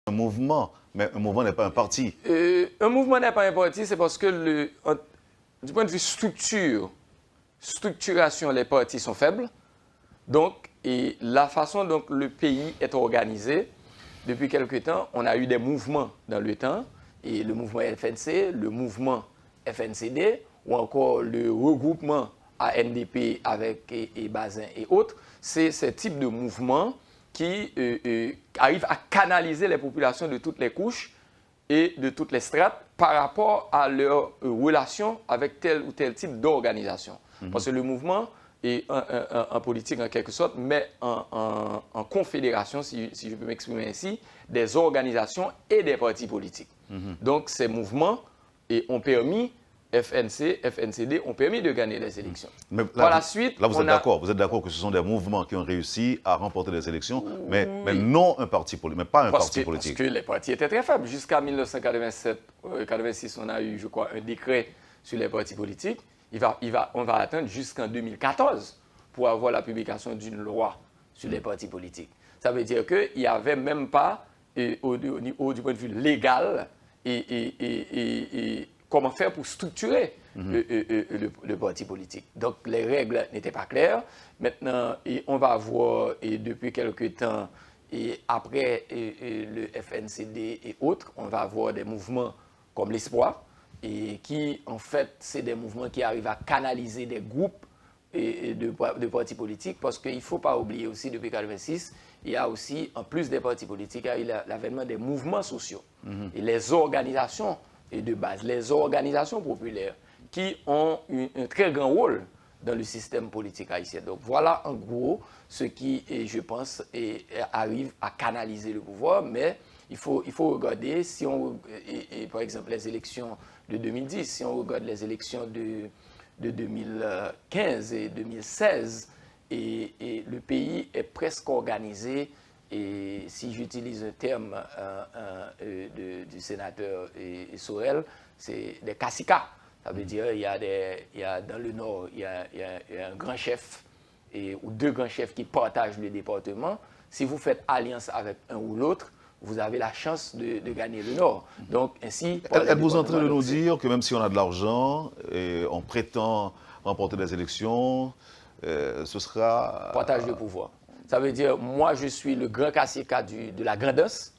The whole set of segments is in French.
Un mouvement, mais un mouvement n'est pas un parti. Un mouvement n'est pas un parti, c'est parce que du point de vue structuration, les partis sont faibles. Donc, et la façon dont le pays est organisé, depuis quelque temps, on a eu des mouvements dans le temps, et le mouvement FNC, le mouvement FNCD, ou encore le regroupement ANDP avec Bazin et autres. C'est ce type de mouvement qui arrive à canaliser les populations de toutes les couches et de toutes les strates par rapport à leur relation avec tel ou tel type d'organisation. Parce que le mouvement est en politique en quelque sorte, mais en confédération, si je peux m'exprimer ainsi, des organisations et des partis politiques. Donc ces mouvements ont permis, FNC, FNCD, ont permis de gagner les élections. Mais là, par la suite, là, vous êtes d'accord que ce sont des mouvements qui ont réussi à remporter des élections, mais non un parti politique, mais pas un parti politique. Parce que les partis étaient très faibles. Jusqu'à 1987-86, on a eu, je crois, un décret sur les partis politiques. On va atteindre jusqu'en 2014 pour avoir la publication d'une loi sur les partis politiques. Ça veut dire qu'il n'y avait même pas, du point de vue légal, comment faire pour structurer le parti politique. Donc, les règles n'étaient pas claires. Maintenant, on va voir, depuis quelques temps, et après le FNCD et autres, on va avoir des mouvements comme l'Espoir, et qui, en fait, c'est des mouvements qui arrivent à canaliser des groupes de partis politiques, parce qu'il ne faut pas oublier aussi, depuis 1986, il y a aussi, en plus des partis politiques, il y a eu l'avènement des mouvements sociaux. Et les organisations de base, les organisations populaires, qui ont un très grand rôle dans le système politique haïtien. Donc voilà, en gros, ce qui, je pense, arrive à canaliser le pouvoir, mais il faut regarder, si on, par exemple, les élections de 2010, si on regarde les élections de 2015 et 2016, et le pays est presque organisé, et si j'utilise un terme du sénateur Sorel, c'est des caciquas. Ça veut dire il y a dans le nord, il y a un grand chef ou deux grands chefs qui partagent le département. Si vous faites alliance avec un ou l'autre, vous avez la chance de gagner le nord. Donc, ainsi... Êtes-vous en train de nous dire que même si on a de l'argent et on prétend remporter des élections, ce sera... Partage de pouvoir. Ça veut dire, moi, je suis le grand cacica de la grandance.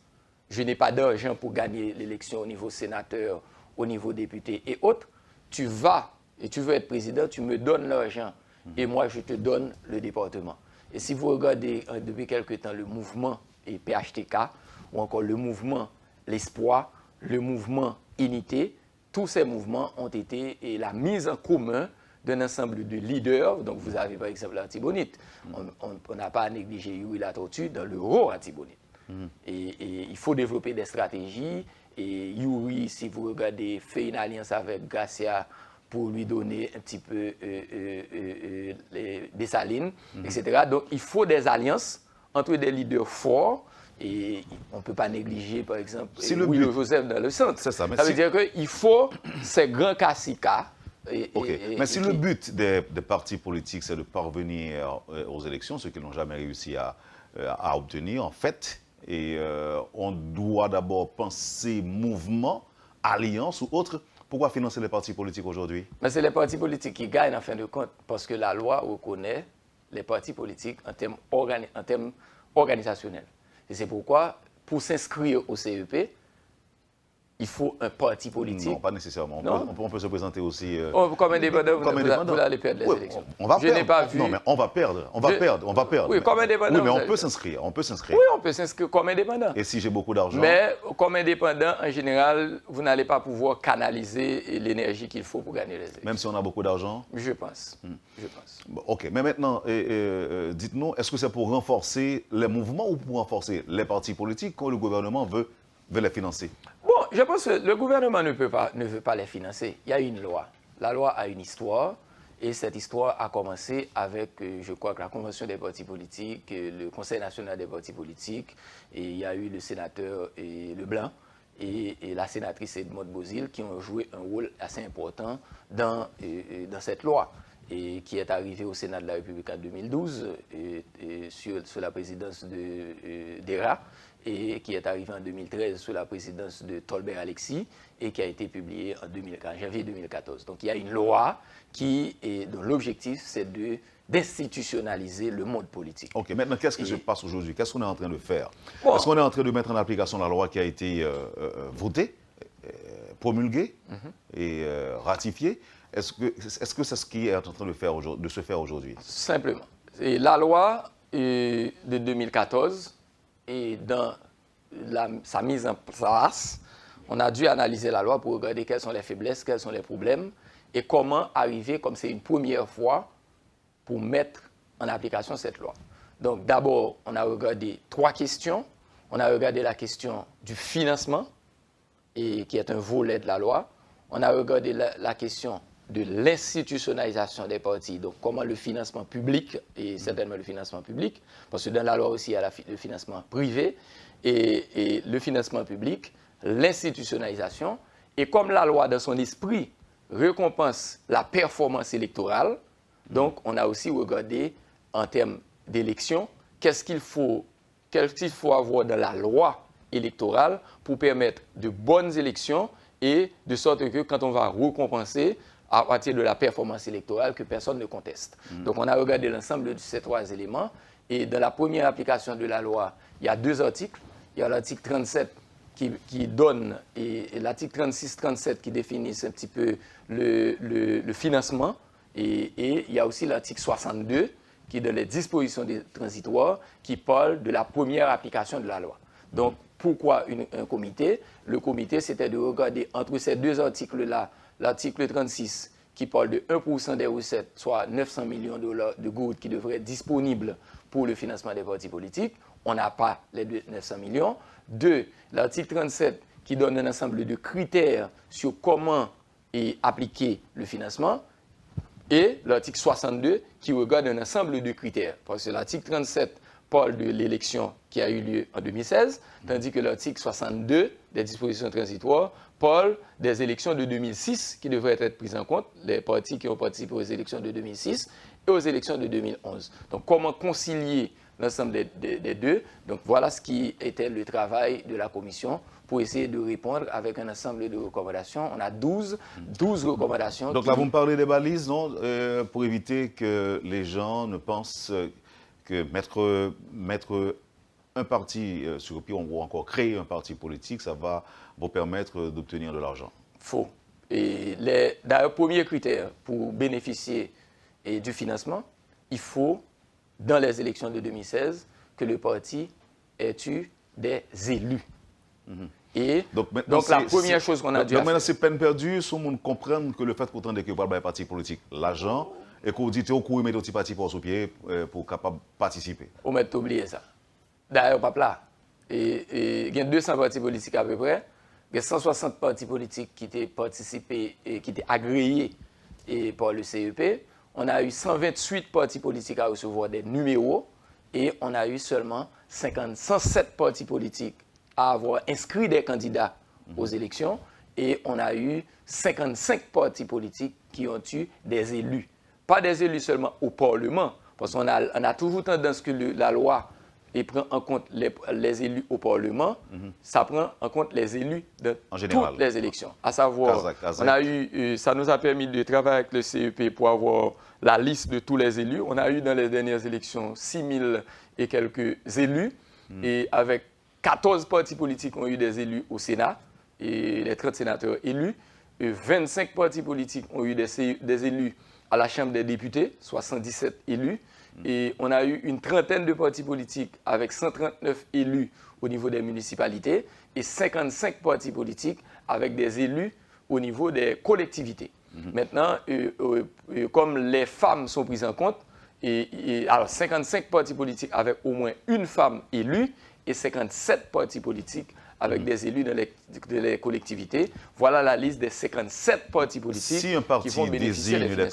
Je n'ai pas d'argent pour gagner l'élection au niveau sénateur, au niveau député et autres. Tu vas, et tu veux être président, tu me donnes l'argent. Et moi, je te donne le département. Et si vous regardez depuis quelque temps le mouvement et PHTK, ou encore le mouvement L'Espoir, le mouvement Unité, tous ces mouvements ont été la mise en commun d'un ensemble de leaders. Donc vous avez par exemple l'Artibonite. On n'a pas à négliger Yuri La Tortue dans le rôle Artibonite. Et il faut développer des stratégies. Et Yuri, si vous regardez, fait une alliance avec Gracia pour lui donner un petit peu des salines, etc. Donc il faut des alliances entre des leaders forts. Et on ne peut pas négliger, par exemple, Willow Joseph dans le centre. C'est ça. Ça veut dire qu'il faut ces grands caciquas. Mais si le but des partis politiques, c'est de parvenir aux élections, ce qu'ils n'ont jamais réussi à obtenir, en fait, on doit d'abord penser mouvement, alliance ou autre. Pourquoi financer les partis politiques aujourd'hui? Mais c'est les partis politiques qui gagnent en fin de compte, parce que la loi reconnaît les partis politiques en termes organisationnels. Et c'est pourquoi, pour s'inscrire au CEP, il faut un parti politique. Non, pas nécessairement. On peut se présenter aussi... comme indépendant, vous allez perdre les élections. On va perdre. N'ai pas vu... Non, mais on va perdre. On va perdre. Oui, comme indépendant. Oui, mais on peut s'inscrire. Oui, on peut s'inscrire comme indépendant. Et si j'ai beaucoup d'argent... Mais comme indépendant, en général, vous n'allez pas pouvoir canaliser l'énergie qu'il faut pour gagner les élections. Même si on a beaucoup d'argent? Je pense. Je pense. Bon, OK. Mais maintenant, dites-nous, est-ce que c'est pour renforcer les mouvements ou pour renforcer les partis politiques quand le gouvernement veut les financer? Bon, je pense que le gouvernement ne veut pas les financer. Il y a une loi. La loi a une histoire. Et cette histoire a commencé avec, je crois, que la Convention des partis politiques, le Conseil national des partis politiques. Et il y a eu le sénateur Leblanc et la sénatrice Edmond Bozil qui ont joué un rôle assez important dans cette loi. Et qui est arrivée au Sénat de la République en 2012 sur la présidence d'ERA. et qui est arrivé en 2013 sous la présidence de Tolbert Alexis et qui a été publiée en janvier 2014. Donc il y a une loi dont l'objectif c'est d'institutionnaliser le monde politique. Ok, maintenant qu'est-ce qui se passe aujourd'hui? Qu'est-ce qu'on est en train de faire? Bon. Est-ce qu'on est en train de mettre en application la loi qui a été votée, promulguée et ratifiée? Est-ce que c'est ce qui est en train de se faire aujourd'hui? Simplement. Et la loi de 2014, et dans sa mise en place, on a dû analyser la loi pour regarder quelles sont les faiblesses, quels sont les problèmes, et comment arriver, comme c'est une première fois, pour mettre en application cette loi. Donc d'abord, on a regardé 3 questions. On a regardé la question du financement, qui est un volet de la loi. On a regardé la question de l'institutionnalisation des partis, donc comment le financement public, et certainement le financement public, parce que dans la loi aussi il y a le financement privé, et le financement public, l'institutionnalisation, et comme la loi dans son esprit récompense la performance électorale, donc on a aussi regardé en termes d'élection, qu'est-ce qu'il faut avoir dans la loi électorale pour permettre de bonnes élections et de sorte que quand on va récompenser à partir de la performance électorale que personne ne conteste. Donc on a regardé l'ensemble de ces 3 éléments et dans la première application de la loi, il y a 2 articles. Il y a l'article 37 qui donne et l'article 36-37 qui définissent un petit peu le financement et il y a aussi l'article 62 qui donne les dispositions transitoires qui parlent de la première application de la loi. Donc pourquoi un comité? Le comité, c'était de regarder entre ces 2 articles-là, l'article 36 qui parle de 1% des recettes, soit 900 millions de dollars de gouttes qui devraient être disponibles pour le financement des partis politiques. On n'a pas les 900 millions. 2, l'article 37 qui donne un ensemble de critères sur comment appliquer le financement. Et l'article 62 qui regarde un ensemble de critères. Parce que l'article 37 parle de l'élection qui a eu lieu en 2016, tandis que l'article 62 des dispositions transitoires parle des élections de 2006 qui devraient être prises en compte, les partis qui ont participé aux élections de 2006 et aux élections de 2011. Donc comment concilier l'ensemble des deux? Donc voilà ce qui était le travail de la commission pour essayer de répondre avec un ensemble de recommandations. On a 12 recommandations. Donc là, vous me parlez des balises, non, pour éviter que les gens ne pensent que mettre un parti sur le pied ou encore créer un parti politique, ça va vous permettre d'obtenir de l'argent. Faux. Et d'ailleurs, premier critère pour bénéficier du financement, il faut, dans les élections de 2016, que le parti ait eu des élus. Et donc la première chose qu'on a dû faire... Donc maintenant, c'est peine perdue, si on comprend que le fait qu'on tente que vous un parti politique, l'argent, et qu'on dit qu'on court mettre un petit parti pour sous pied pour capable participer. On m'a oublié ça. D'ailleurs, pas là. Il y a 200 partis politiques à peu près. Il y a 160 partis politiques qui étaient participés et qui étaient agréés par le CEP. On a eu 128 partis politiques à recevoir des numéros et on a eu seulement 107 partis politiques à avoir inscrit des candidats aux élections et on a eu 55 partis politiques qui ont eu des élus. Pas des élus seulement au Parlement, parce qu'on a toujours tendance que la loi prend en compte les élus au Parlement, ça prend en compte les élus de toutes les élections. À savoir, ça nous a permis de travailler avec le CEP pour avoir la liste de tous les élus. On a eu dans les dernières élections 6000 et quelques élus, et avec 14 partis politiques ont eu des élus au Sénat, et les 30 sénateurs élus, et 25 partis politiques ont eu des élus à la Chambre des députés, 77 élus, et on a eu une trentaine de partis politiques avec 139 élus au niveau des municipalités et 55 partis politiques avec des élus au niveau des collectivités. Maintenant, comme les femmes sont prises en compte, alors 55 partis politiques avec au moins une femme élue et 57 partis politiques avec des élus dans les collectivités. Voilà la liste des 57 partis politiques qui vont bénéficier des financements.